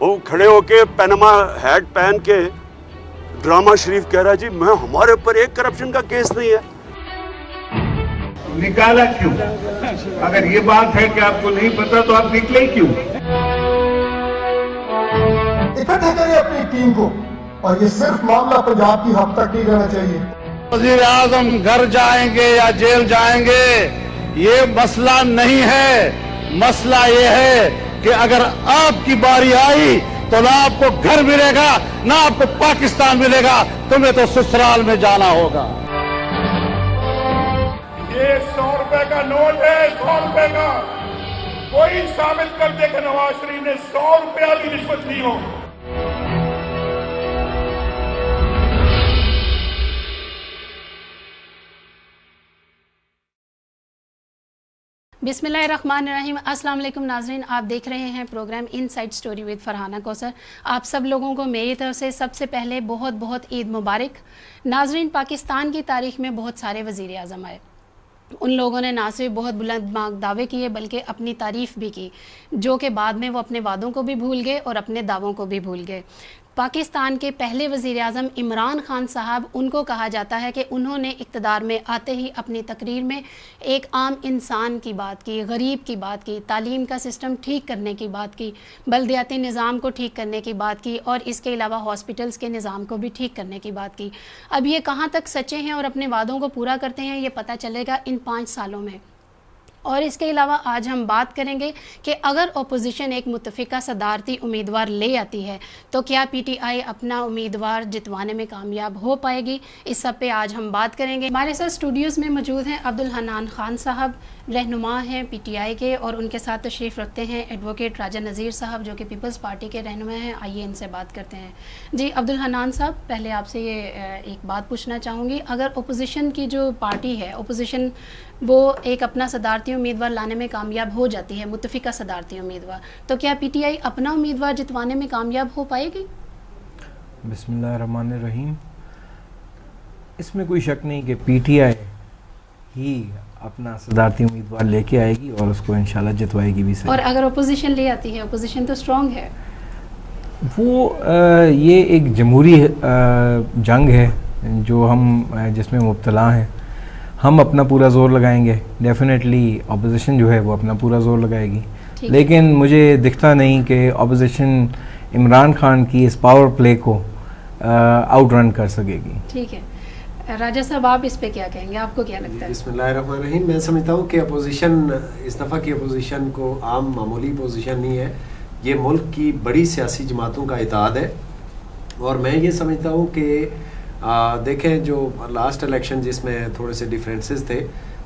वो खड़े होके पनामा हैट पहन के ड्रामा शरीफ कह रहा जी मैं हमारे ऊपर एक करप्शन का केस नहीं है। निकाला क्यों? अगर ये बात है कि आपको नहीं पता तो आप निकले क्यों? इकट्ठा करें अपनी टीम को, और ये सिर्फ मामला पंजाब की हद तक नहीं रहना चाहिए। वज़ीर आज़म घर जाएंगे या जेल जाएंगे ये मसला नहीं है। मसला ये है कि अगर आपकी बारी आई तो ना आपको घर मिलेगा ना आपको पाकिस्तान मिलेगा, तुम्हें तो ससुराल में जाना होगा। ये 100 रुपए का नोट है, 100 रुपए का। कोई साबित कर दे कि नवाज शरीफ ने 100 रुपया की रिश्वत ली हो। बिस्मिल्लाहिर्रहमानिर्रहीम। अस्सलाम वालेकुम नाज़रीन, आप देख रहे हैं programme inside story with Farhana Kausar. आप सब लोगों को मेरी तरफ से सबसे पहले बहुत बहुत ईद मुबारक। नाज़रीन, पाकिस्तान की तारीख़ में बहुत सारे वज़ीर आज़म आए। उन लोगों ने ना सिर्फ बहुत बुलंद दावे किए बल्कि अपनी तारीफ़ भी की, जो कि बाद में वो अपने वादों को भी भूल गए और अपने दावों को भी भूल गए। पाकिस्तान के पहले वज़ीर आज़म इमरान खान साहब, उनको कहा जाता है कि उन्होंने इक़्तिदार में आते ही अपनी तकरीर में एक आम इंसान की बात की, गरीब की बात की, तालीम का सिस्टम ठीक करने की बात की, बल्दियाती निज़ाम को ठीक करने की बात की और इसके अलावा हॉस्पिटल्स के निज़ाम को भी ठीक करने की बात की। अब ये कहाँ तक सच्चे हैं और अपने वादों को पूरा करते हैं ये पता चलेगा इन 5 सालों में। और इसके अलावा आज हम बात करेंगे कि अगर अपोजिशन एक मुतफ़िका सदारती उम्मीदवार ले आती है तो क्या पीटीआई अपना उम्मीदवार जितवाने में कामयाब हो पाएगी। इस सब पे आज हम बात करेंगे। हमारे साथ स्टूडियोज़ में मौजूद हैं अब्दुल हन्नान खान साहब, रहनुमा हैं पीटीआई के, और उनके साथ तशरीफ़ रखते हैं एडवोकेट राजा नज़ीर साहब जो कि पीपल्स पार्टी के रहनुमा हैं। आइए इनसे बात करते हैं। जी अब्दुल हन्नान साहब, पहले आपसे ये एक बात पूछना चाहूँगी, अगर अपोजिशन की जो पार्टी है, अपोजिशन वो एक अपना सदारती उम्मीदवार लाने में कामयाब हो जाती है, मुतफ़िका सदारती उम्मीदवार, तो क्या पीटीआई अपना उम्मीदवार जितवाने में कामयाब हो पाएगी? बिस्मिल्लाहिर्रहमानिर्रहीम। इसमें कोई शक नहीं कि पीटीआई ही अपना सदारती उम्मीदवार लेके आएगी और उसको इंशाल्लाह जितवाएगी भी सही। और अगर अपोजिशन ले आती है, अपोजिशन तो स्ट्रॉन्ग है, वो ये एक जमहूरी जंग है जो हम जिसमें मुब्तला हैं। हम अपना पूरा ज़ोर लगाएंगे, डेफिनेटली अपोजिशन जो है वो अपना पूरा ज़ोर लगाएगी, लेकिन मुझे दिखता नहीं कि अपोजिशन इमरान खान की इस पावर प्ले को आउटरन कर सकेगी। ठीक है, राजा साहब आप इस पे क्या कहेंगे, आपको क्या लगता है? बिस्मिल्लाहिर्रहमानिर्रहीम। मैं समझता हूँ कि अपोजिशन इस दफ़ा की अपोजिशन को आम मामूली अपोजिशन नहीं है, ये मुल्क की बड़ी सियासी जमातों का इत्तेहाद है। और मैं ये समझता हूँ कि देखें जो लास्ट इलेक्शन जिसमें थोड़े से डिफरेंसेस थे,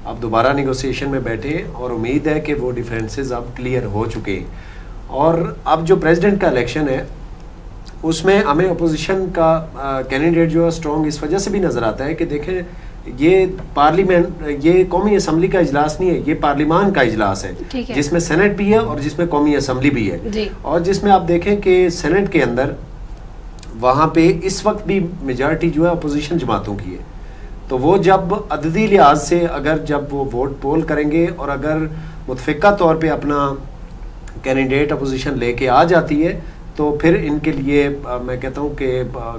अब दोबारा निगोसिएशन में बैठे और उम्मीद है कि वो डिफरेंसेस अब क्लियर हो चुके हैं। और अब जो प्रेसिडेंट का इलेक्शन है उसमें हमें अपोजिशन का कैंडिडेट जो है स्ट्रॉन्ग इस वजह से भी नज़र आता है कि देखें ये पार्लियामेंट, ये कौमी असम्बली का इजलास नहीं है, ये पार्लियामान का इजलास है जिसमें सेनेट भी है और जिसमें कौमी असम्बली भी है। और जिसमें आप देखें कि सेनेट के अंदर वहाँ पे इस वक्त भी मेजॉरिटी जो है अपोजिशन जमातों की है, तो वो जब अददी लिहाज से अगर जब वो वोट पोल करेंगे और अगर मुतफ़िका तौर पे अपना कैंडिडेट अपोजिशन लेके आ जाती है तो फिर इनके लिए मैं कहता हूँ कि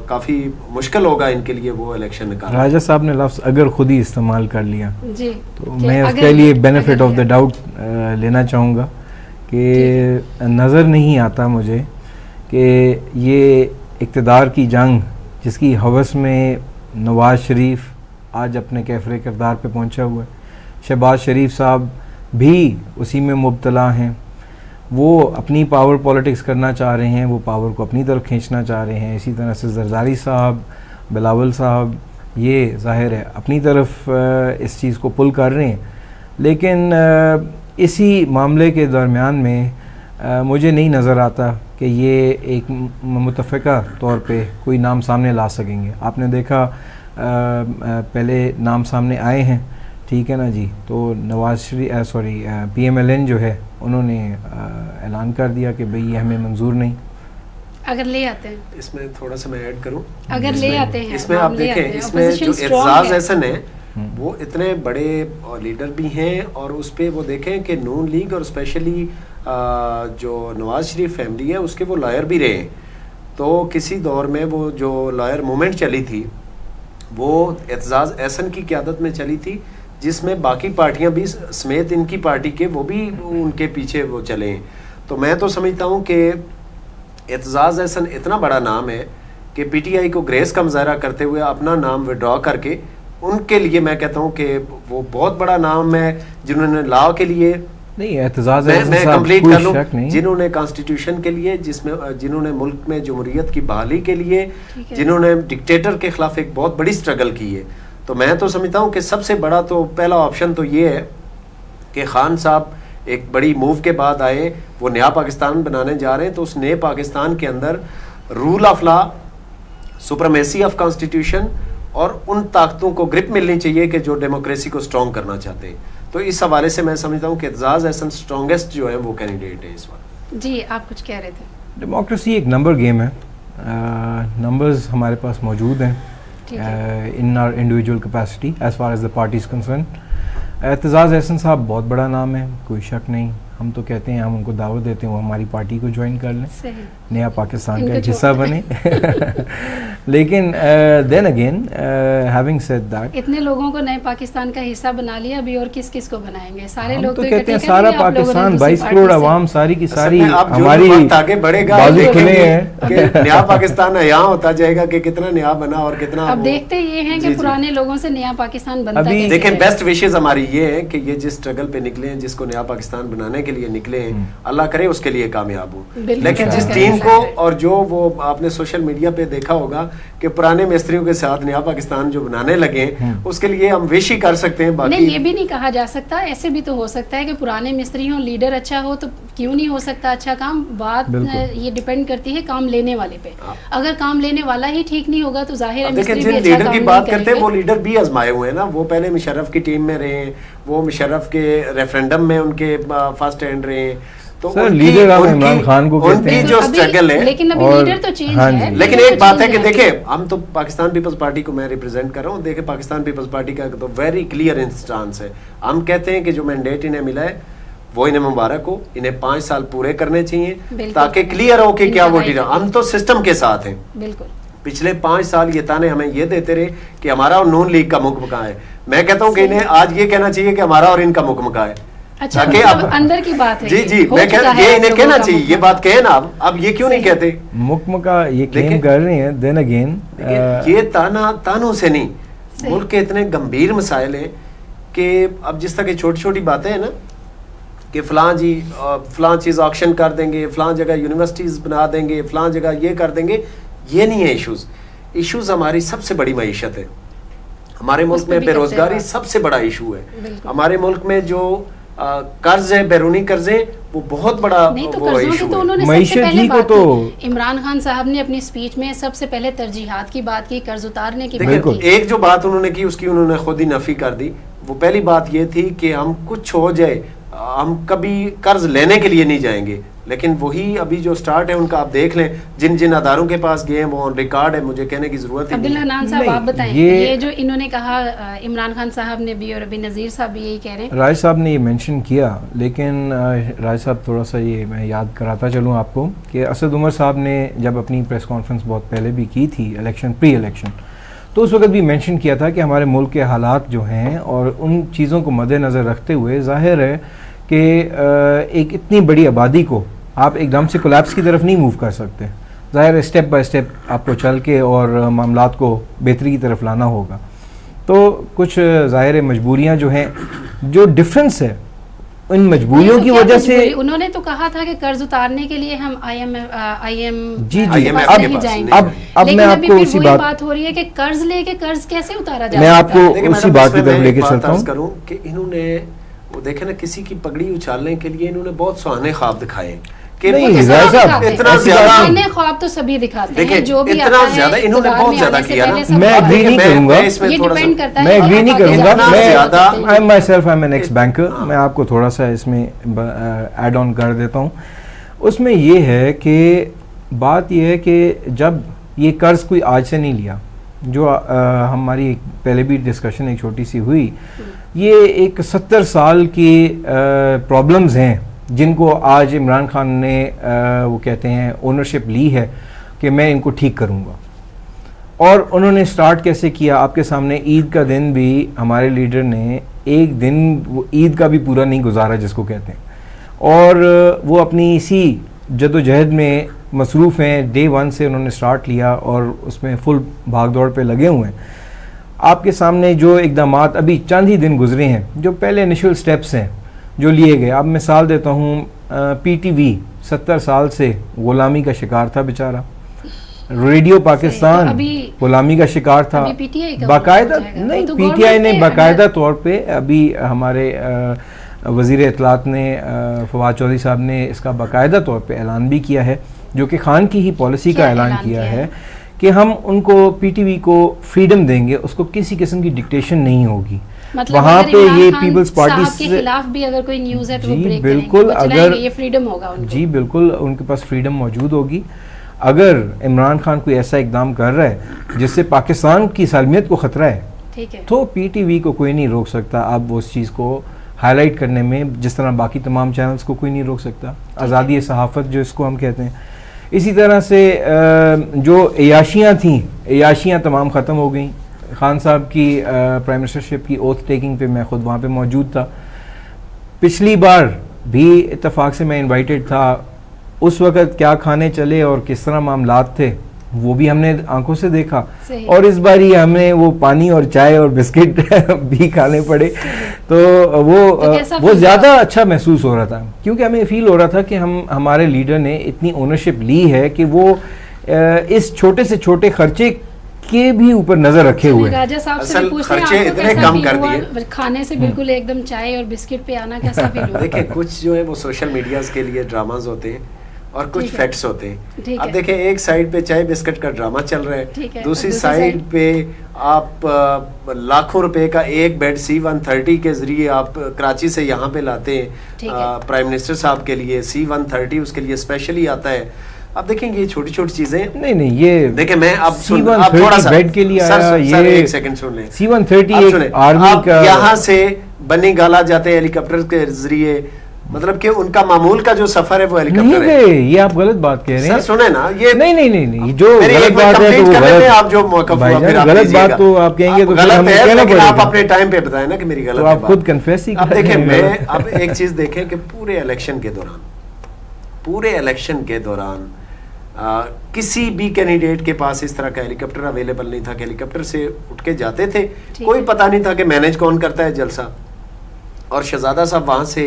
काफ़ी मुश्किल होगा इनके लिए वो इलेक्शन निकालना। राजा साहब ने लफ्ज़ अगर खुद ही इस्तेमाल कर लिया जी, तो मैं उसके लिए बेनिफिट ऑफ द डाउट लेना चाहूँगा कि नज़र नहीं आता मुझे कि ये इक़्तिदार की जंग जिसकी हवस में नवाज़ शरीफ आज अपने कैफरे किरदार पे पहुंचा हुआ है, शहबाज शरीफ साहब भी उसी में मुब्तला हैं, वो अपनी पावर पॉलिटिक्स करना चाह रहे हैं, वो पावर को अपनी तरफ खींचना चाह रहे हैं। इसी तरह से जरदारी साहब, बिलावल साहब, ये ज़ाहिर है अपनी तरफ इस चीज़ को पुल कर रहे हैं। लेकिन इसी मामले के दरमियान में मुझे नहीं नज़र आता कि ये एक मुतफ़िका तौर पे कोई नाम सामने ला सकेंगे। आपने देखा पहले नाम सामने आए हैं, ठीक है ना जी, तो नवाज शरीफ PMLN जो है उन्होंने ऐलान कर दिया कि भाई ये हमें मंजूर नहीं। अगर ले आते हैं, इसमें थोड़ा सा मैं ऐड करूं, अगर ले आते हैं, इसमें आप देखें इसमें जो एजाज एहसन है वो इतने बड़े लीडर भी हैं और उस पर वो देखें कि नून लीग और स्पेशली जो नवाज शरीफ फैमिली है उसके वो लॉयर भी रहे। तो किसी दौर में वो जो लॉयर मूवमेंट चली थी वो एतजाज़ एहसन की क़यादत में चली थी, जिसमें बाकी पार्टियां भी समेत इनकी पार्टी के वो भी उनके पीछे वो चले हैं। तो मैं तो समझता हूँ कि एतजाज़ एहसन इतना बड़ा नाम है कि पीटीआई को ग्रेस का मुजाहरा करते हुए अपना नाम विड्रॉ करके, उनके लिए मैं कहता हूँ कि वो बहुत बड़ा नाम है जिन्होंने लॉ के लिए नहीं एतजाज़ मैं कंप्लीट कर लूँ, जिन्होंने कॉन्स्टिट्यूशन के लिए, जिसमें जिन्होंने मुल्क में जमहूरियत की बहाली के लिए, जिन्होंने डिक्टेटर के खिलाफ एक बहुत बड़ी स्ट्रगल की है। तो मैं तो समझता हूँ कि सबसे बड़ा तो पहला ऑप्शन तो ये है कि खान साहब एक बड़ी मूव के बाद आए, वो नया पाकिस्तान बनाने जा रहे हैं। तो उस नए पाकिस्तान के अंदर rule of law, supremacy of constitution और उन ताकतों को ग्रिप मिलनी चाहिए कि जो डेमोक्रेसी को स्ट्रॉन्ग करना चाहते हैं। तो इस हवाले से मैं समझता हूँ कि एतजाज़ एहसन स्ट्रॉन्गेस्ट जो है वो कैंडिडेट है इस वक्त। जी आप कुछ कह रहे थे। डेमोक्रेसी एक नंबर गेम है, नंबर्स हमारे पास मौजूद हैं in our individual capacity as far as the party is concern. Aitzaz Ahsan साहब बहुत बड़ा नाम है, कोई शक नहीं। हम तो कहते हैं, हम उनको दावत देते हैं वो हमारी पार्टी को ज्वाइन कर लें, नया पाकिस्तान का एक हिस्सा बने। लेकिन then again having said that, इतने लोगों को नए पाकिस्तान का हिस्सा बना लिया, अभी और किस किस को बनाएंगे? सारे लोग तो कहते हैं सारा पाकिस्तान 22 करोड़ आवाम सारी की सारी हमारी आगे बढ़ेगा, बाजू खुले हैं। नया पाकिस्तान यहाँ होता जाएगा कि कितना नया बना और कितना। अब देखते ये हैं कि पुराने लोगों से नया पाकिस्तान बनता है। देखें, बेस्ट विशेष हमारी ये है कि ये जिस स्ट्रगल पे निकले हैं, जिसको नया पाकिस्तान बनाने के लिए निकले हैं, अल्लाह करे उसके लिए कामयाब हो। लेकिन जिस टीम को, और जो वो आपने सोशल मीडिया पे देखा होगा कि पुराने मिस्त्रियों के साथ नया पाकिस्तान जो बनाने लगे, उसके लिए हम विश ही कर सकते हैं। बाकी नहीं, ये भी नहीं कहा जा सकता, ऐसे भी तो हो सकता है कि पुराने मिस्त्री हो, लीडर अच्छा हो, तो क्यों नहीं हो सकता अच्छा काम। बात ये डिपेंड करती है काम लेने वाले पे। अगर काम लेने वाला ही ठीक नहीं होगा तो जाहिर है मिस्त्री भी अच्छा लीडर काम की नहीं बात करते हैं, वो करेंगे। लीडर भी आजमाए हुए हैं ना। वो पहले मुशर्रफ की टीम में रहे, वो मुशर्रफ के रेफरेंडम में उनके फर्स्ट हैंड रहे। तो सर लीडर आप इमरान खान को कहते हैं, उनकी जो स्ट्रगल है, लेकिन अभी लीडर तो चेंज है। लेकिन एक बात है कि देखिए, हम तो पाकिस्तान पीपल्स पार्टी को मैं रिप्रेजेंट कर रहा हूँ। देखिए, पाकिस्तान पीपल्स पार्टी का तो वेरी क्लियर इंस्टांस है। हम कहते हैं कि जो मैंडेट इन्हें मिला है वो इन्हें मुबारक हो, इन्हें 5 साल पूरे करने चाहिए ताकि क्लियर हो कि क्या वो डील। हम तो सिस्टम के साथ हैं। बिल्कुल, पिछले 5 साल ये ताने हमें ये देते रहे कि हमारा और नून लीग का मुख मका है। मैं कहता हूँ कि इन्हें आज ये कहना चाहिए कि हमारा और इनका मुख मका है। अच्छा, मतलब अंदर की बात है। जी मैं ये इन्हें कहना चाहिए, ये बात कहे ना। अब ये क्यों नहीं कहते? मुकम का ये क्लेम कर रहे हैं। देन अगेन ये तानों से नहीं, मुल्क के इतने गंभीर मसाइल हैं कि अब जिस तरह की छोटी छोटी बातें हैं ना कि फलां चीज़ ऑक्शन कर देंगे, फलां जगह यूनिवर्सिटीज़ बना देंगे, फलां जगह ये कर देंगे, ये नहीं है इशूज़ हमारी सबसे बड़ी मईशत है। हमारे मुल्क में बेरोजगारी सबसे बड़ा इशू है। हमारे मुल्क में जो कर्ज है, बैरूनी कर्जे, वो बहुत बड़ा वो इशू है। मईशत ही को तो इमरान खान साहब ने अपनी स्पीच में सबसे पहले तरजीहात की बात की, कर्ज उतारने की बात की। एक जो बात उन्होंने की उसकी उन्होंने खुद ही नफी कर दी। वो पहली बात ये थी कि हम कुछ हो जाए हम कभी कर्ज लेने के लिए नहीं जाएंगे। लेकिन वही अभी जो स्टार्ट है उनका आप देख लें, जिन जिन अदारों के पास गए हैं वो ऑन रिकॉर्ड है, मुझे कहने की जरूरत है। अब्दुल्ला हनान साहब आप बताएं, ये जो इन्होंने कहा इमरान खान साहब ने भी और अभी नज़ीर साहब भी यही कह रहे हैं। राय साहब ने ये मेंशन किया, लेकिन राय साहब थोड़ा सा ये मैं याद कराता चलूँ आपको कि असद उमर साहब ने जब अपनी प्रेस कॉन्फ्रेंस बहुत पहले भी की थी प्री इलेक्शन, तो उस वक्त भी मेंशन किया था कि हमारे मुल्क के हालात जो हैं और उन चीज़ों को मद्देनज़र रखते हुए जाहिर है कि एक इतनी बड़ी आबादी को आप एकदम से कोलैप्स की तरफ नहीं मूव कर सकते। ज़ाहिर है स्टेप बाय स्टेप आपको चल के और मामलात को बेहतरी की तरफ लाना होगा। तो कुछ ज़ाहिर मजबूरियाँ जो हैं, जो डिफरेंस है इन मजबूरियों की वजह से उन्होंने तो कहा था कि कर्ज उतारने के लिए हम IMF जी जाएंगे। अब मैं आपको उसी बात हो रही है कि कर्ज लेके कर्ज कैसे उतारा जाए। मैं आपको उसी बात की तरफ लेके चलता हूँ कि इन्होंने वो देखे ना, किसी की पगड़ी उछालने के लिए इन्होंने बहुत सुहाने ख्वाब दिखाए कि इतना ज्यादा ख्वाब तो सभी दिखाते हैं, जो भी इतना ज्यादा इन्होंने बहुत ज्यादा किया ना। मैं एग्री नहीं करूंगा, मैं एग्री नहीं करूंगा। मैं I myself I am an ex banker, मैं आपको थोड़ा सा इसमें ऐड ऑन कर देता हूँ। उसमें ये है कि बात यह है कि जब ये कर्ज कोई आज से नहीं लिया, जो हमारी पहले भी डिस्कशन एक छोटी सी हुई, ये एक 70 साल की प्रॉब्लम्स हैं जिनको आज इमरान खान ने वो कहते हैं ओनरशिप ली है कि मैं इनको ठीक करूँगा। और उन्होंने स्टार्ट कैसे किया, आपके सामने ईद का दिन भी हमारे लीडर ने एक दिन वो ईद का भी पूरा नहीं गुजारा जिसको कहते हैं, और वो अपनी इसी जदोजहद में मसरूफ़ हैं। डे 1 से उन्होंने स्टार्ट लिया और उसमें फुल भाग दौड़ पे लगे हुए हैं। आपके सामने जो इक़दामात अभी चंद ही दिन गुजरे हैं, जो पहले इनिशियल स्टेप्स हैं जो लिए गए, अब मिसाल देता हूँ, PTV 70 साल से गुलामी का शिकार था बेचारा, रेडियो पाकिस्तान गुलामी का शिकार था, बाकायदा नहीं, PTI ने बाकायदा तौर पे अभी हमारे वज़ीर इत्तलात ने फवाद चौधरी साहब ने इसका बाकायदा तौर पे ऐलान भी किया है, जो कि खान की ही पॉलिसी का ऐलान किया है कि हम उनको PTV को फ्रीडम देंगे, उसको किसी किस्म की डिक्टेशन नहीं होगी। मतलब वहाँ पे ये पीपल्स पार्टी के खिलाफ भी अगर कोई न्यूज़ है तो वो ब्रेक बिल्कुल, अगर ये फ्रीडम होगा उनको। जी बिल्कुल, उनके पास फ्रीडम मौजूद होगी। अगर इमरान खान कोई ऐसा इकदाम कर रहा है जिससे पाकिस्तान की सालमियत को ख़तरा है, ठीक है, तो PTV को कोई नहीं रोक सकता अब उस चीज़ को हाईलाइट करने में, जिस तरह बाकी तमाम चैनल्स को कोई नहीं रोक सकता। आज़ादी सहाफ़त जो इसको हम कहते हैं। इसी तरह से जो अयाशियाँ थीं, अयाशियाँ तमाम ख़त्म हो गई। खान साहब की प्राइम मिनिस्टरशिप की ओथ टेकिंग पे मैं ख़ुद वहाँ पे मौजूद था। पिछली बार भी इत्तेफाक से मैं इनवाइटेड था। उस वक़्त क्या खाने चले और किस तरह मामलात थे वो भी हमने आंखों से देखा, और इस बार ही हमें वो पानी और चाय और बिस्किट भी खाने पड़े। तो वो ज़्यादा अच्छा महसूस हो रहा था, क्योंकि हमें फील हो रहा था कि हमारे लीडर ने इतनी ओनरशिप ली है कि वो इस छोटे से छोटे खर्चे के भी ऊपर नजर रखे हुए। राजा साहब से खर्चे इतने कम कर दिए, खाने से बिल्कुल एकदम चाय और बिस्किट पे आना कैसा फील हुआ? देखिए, कुछ जो है वो सोशल मीडिया के लिए ड्रामाज होते हैं और कुछ फैक्ट्स होते हैं। अब देखें, एक साइड पे चाय बिस्किट का ड्रामा चल रहा है, दूसरी साइड पे आप लाखों रुपए का एक बेड C-130 के जरिए आप कराची से यहाँ पे लाते हैं प्राइम मिनिस्टर साहब के लिए। C-130 उसके लिए स्पेशली आता है। अब देखेंगे ये छोटी छोटी चीजें, नहीं ये देखें, मैं अब थोड़ा सा बेड के लिए सर एक सेकंड सुन लें। C-130 आर्मी का, यहाँ से बन्नी गाला जाते हैं हेलीकॉप्टर के जरिए, मतलब कि उनका मामूल का जो सफर है वो हेलीकॉप्टर है। ये आप गलत बात कह रहे हैं। सर सुने ना, ये नहीं जो गलत बात है तो गलत, आप जो मौक़िफ़ हुआ फिर आप गलत बात तो आप कहेंगे तो गलत है, लेकिन आप अपने टाइम पे बताएं ना कि मेरी गलत है। आप खुद कन्फेस ही अब देखें, मैं अब एक चीज देखें कि पूरे इलेक्शन के दौरान किसी भी कैंडिडेट के पास इस तरह का हेलीकॉप्टर अवेलेबल नहीं था कि हेलीकॉप्टर से उठ के जाते थे। कोई पता नहीं था कि मैनेज कौन करता है जलसा, और शहजादा साहब वहां से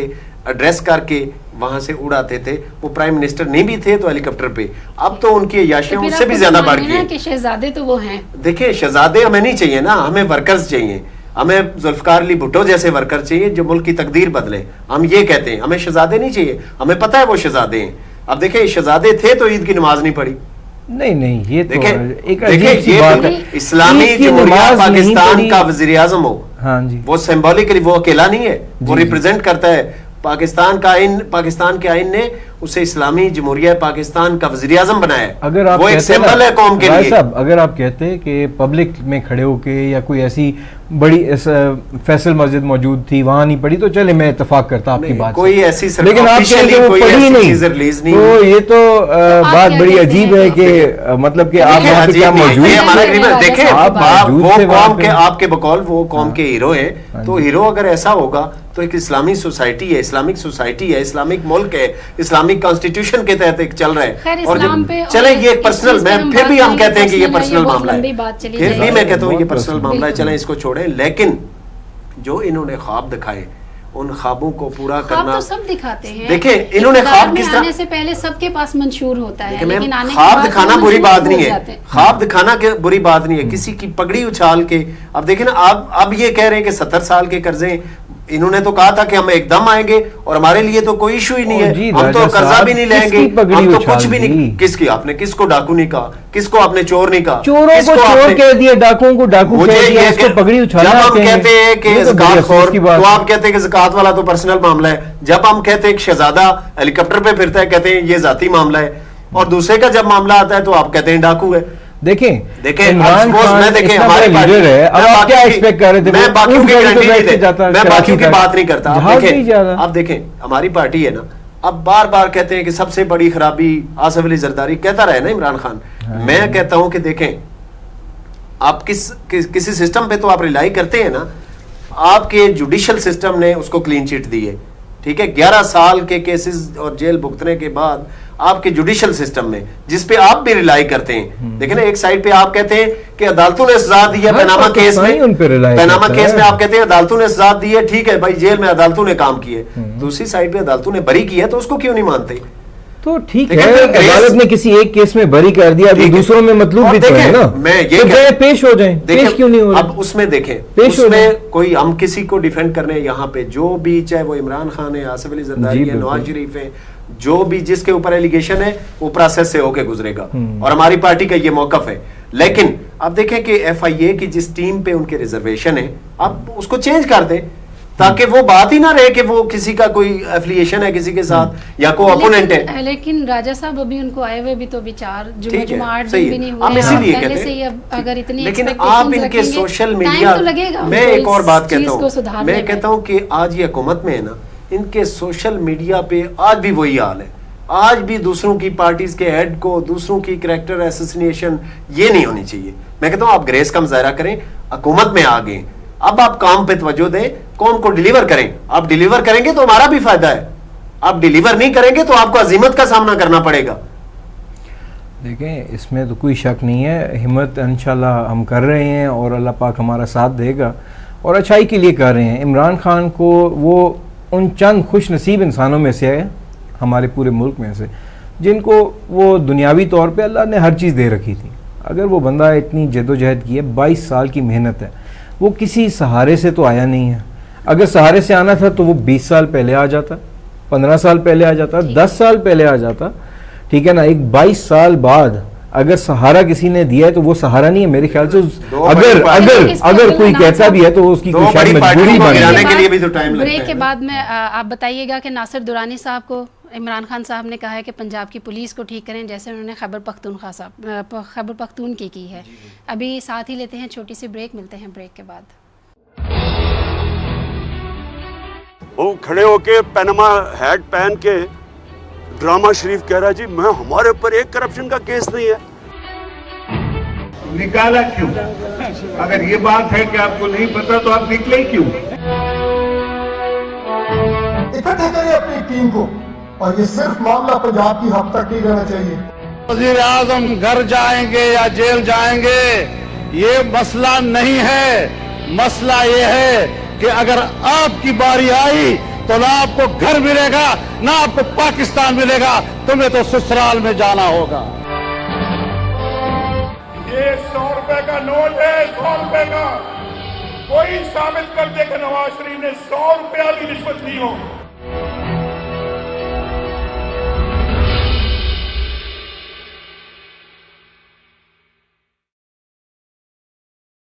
एड्रेस करके वहां से उड़ाते थे। वो प्राइम मिनिस्टर नहीं भी थे तो हेलीकॉप्टर पे। अब तो उनकी अय्याशियां उससे भी ज्यादा बढ़ गई कि शहजादे तो वो हैं। देखिए, शहजादे हमें नहीं चाहिए ना, हमें वर्कर्स चाहिए। हमें जुल्फकार अली भुट्टो जैसे वर्कर चाहिए जो मुल्क की तकदीर बदले। हम ये कहते हैं, हमें शहजादे नहीं चाहिए। हमें पता है वो शहजादे हैं। अब देखिए, शहजादे थे तो ईद की नमाज नहीं पढ़ी। नहीं ये तो एक ये बात है। इस्लामी जमहूरियत पाकिस्तान का वज़ीर आज़म हो, हाँ जी, वो सिंबॉलिकली वो अकेला नहीं है, वो रिप्रेजेंट करता है पाकिस्तान का आइन। पाकिस्तान के आइन ने उसे इस्लामी जमहूरियत पाकिस्तान का वज़ीर आज़म बनाया। अगर आप वो एक सिंबल है कौम के लिए। साहब, अगर आप कहते हैं कि पब्लिक में खड़े होके या कोई ऐसी बड़ी फैसल मस्जिद मौजूद थी वहां नहीं पड़ी तो चले, मैं इत्तेफाक करता आपकी बात, कोई ऐसी, लेकिन आप कहते हैं वो पढ़ी नहीं, तो ये तो बात बड़ी अजीब है कि मतलब कि आप वहाँ पे क्या मौजूद है। देखें, वो कौम के, आपके बकौल वो कौम के हीरो है, तो हीरो अगर ऐसा होगा तो एक इस्लामी सोसाइटी है, इस्लामिक सोसाइटी है, इस्लामिक मुल्क है, इस्लामिक कॉन्स्टिट्यूशन के तहत एक चल रहा है। और चले ये पर्सनल, मैं फिर भी हम कहते हैं कि ये पर्सनल मामला है, फिर भी मैं कहता हूँ ये पर्सनल मामला है, चलें इसको छोड़ें। लेकिन जो इन्होंने ख्वाब दिखाए, उन ख्वाबों को पूरा करना तो सब दिखाते हैं। देखें, इन्होंने ख्वाब किस तरह से पहले सबके पास मंशूर होता है, लेकिन ख्वाब दिखाना बुरी बात नहीं है। ख्वाब दिखाना के बुरी बात नहीं है, किसी की पगड़ी उछाल के। अब देखें ना, अब ये कह रहे हैं कि 70 साल के कर्जे, इन्होंने तो कहा था कि हम एकदम आएंगे और हमारे लिए तो कोई इशू ही नहीं है, हम तो कर्जा भी नहीं लेंगे, हम तो कुछ भी नहीं। किसकी आपने, किसको डाकू नहीं कहा, किसको आपने चोर नहीं कहा, चोरों को चोर कह दिया, डाकुओं को डाकू कह दिया, इसको पगड़ी उछालना। जब हम कहते हैं कि ज़कातखोर, तो आप कहते हैं कि ज़कात वाला तो पर्सनल मामला है। जब हम कहते हैं कि शहजादा हेलीकॉप्टर पे फिरता है, कहते हैं ये जाती मामला है। और दूसरे का जब मामला आता है तो आप कहते हैं डाकू है। देखें इमरान खान हमारे लीडर है, अब आप क्या एक्सपेक्ट कर रहे थे? मैं बाकियों की गारंटी नहीं देता, मैं बाकियों की बात नहीं करता। आप देखें हमारी पार्टी है ना, अब बार बार कहते हैं कि सबसे बड़ी खराबी आसिफ अली जरदारी, कहता रहे ना इमरान खान। मैं कहता हूं कि देखें, आप किसी सिस्टम पे तो आप रिलाई करते हैं ना, आपके जुडिशल सिस्टम ने उसको क्लीन चिट दी है, ठीक है। 11 साल के केसेस और जेल भुगतने के बाद आपके जुडिशल सिस्टम में, जिस पे आप भी रिलाई करते हैं, देखिए ना, एक साइड पे आप कहते हैं कि अदालतों ने सजा दी है पैनामा केस में, पैनामा केस में आप कहते हैं अदालतों ने सजा दी है, ठीक है भाई, जेल में अदालतों ने काम किए। दूसरी साइड पे अदालतों ने बरी किया, तो उसको क्यों नहीं मानते? तो ठीक है, अदालत ने किसी एक केस में बरी कर दिया, अभी दूसरों में मतलब भी तो है ना, मैं ये पेश हो जाएं, पेश क्यों नहीं हो रहे? अब उसमें देखें, उसमें कोई हम किसी को डिफेंड करने यहाँ पे जो भी, चाहे वो इमरान खान है, आसिफ अली जरदारी है, नवाज शरीफ है, जो भी जिसके ऊपर एलिगेशन है वो प्रोसेस से होके गुजरेगा, और हमारी पार्टी का ये मौकफ है। लेकिन अब देखें कि FIA की जिस टीम पे उनके रिजर्वेशन है, आप उसको चेंज कर दें, ताकि वो बात ही ना रहे कि वो किसी का कोई एफिलिएशन है किसी के साथ या कोई ओपोनेंट है। लेकिन राजा साहब अभी उनको आए हुए भी तो विचार ठीक है, सही भी नहीं है, हम इसीलिए कहते हैं। अगर इतनी लेकिन आप इनके सोशल मीडिया, मैं एक और बात कहता हूँ, मैं कहता हूँ कि आज ये हुकूमत में है ना, इनके सोशल मीडिया पे आज भी वही हाल है। आज भी दूसरों की पार्टीज के हेड को, दूसरों की कैरेक्टर एसोसिएशन ये नहीं होनी चाहिए। मैं कहता हूँ आप ग्रेस का मुजाहरा करें, हुकूमत में आ गए, अब आप काम पे तवज्जो दें, कौम को डिलीवर करें। आप डिलीवर करेंगे तो हमारा भी फायदा है, आप डिलीवर नहीं करेंगे तो आपको अजीमत का सामना करना पड़ेगा। देखें, इसमें तो कोई शक नहीं है, हिम्मत इंशाल्लाह हम कर रहे हैं और अल्लाह पाक हमारा साथ देगा और अच्छाई के लिए कर रहे हैं। इमरान खान को वो उन चंद खुश नसीब इंसानों में से है हमारे पूरे मुल्क में से, जिनको वो दुनियावी तौर पे अल्लाह ने हर चीज़ दे रखी थी। अगर वो बंदा इतनी जद्दोजहद की है, 22 साल की मेहनत है, वो किसी सहारे से तो आया नहीं है। अगर सहारे से आना था तो वो 20 साल पहले आ जाता, 15 साल पहले आ जाता, 10 साल पहले आ जाता, ठीक है ना। एक 22 साल बाद अगर सहारा किसी ने दिया है तो वो सहारा नहीं है मेरे ख्याल से। अगर कोई कहता भी है तो उसकी कोई शायद मजबूरी बन जाने के लिए भी तो टाइम लगता है। ब्रेक के बाद में आप बताइएगा कि नासिर दुरानी साहब को इमरान खान साहब ने कहा है कि पंजाब की पुलिस को ठीक करें, जैसे उन्होंने खैबर पख्तून की है। अभी साथ ही लेते हैं छोटी सी ब्रेक, मिलते हैं ब्रेक के बाद। वो खड़े होके पैनामा हैट पहन के ड्रामा शरीफ कह रहा जी मैं, हमारे ऊपर एक करप्शन का केस नहीं है। निकाला क्यों? अगर ये बात है कि आपको नहीं पता तो आप निकले क्यों? इकट्ठे करें अपनी टीम को, और ये सिर्फ मामला पंजाब की हद तक ही रहना चाहिए। वज़ीर आज़म घर जाएंगे या जेल जाएंगे ये मसला नहीं है। मसला ये है कि अगर आपकी बारी आई तो ना आपको घर मिलेगा ना आपको पाकिस्तान मिलेगा, तुम्हें तो ससुराल में जाना होगा। ये 100 रुपए का नोट है, 100 रुपए का। कोई साबित कर दे कि नवाज शरीफ ने 100 रुपया भी रिश्वत ली हो।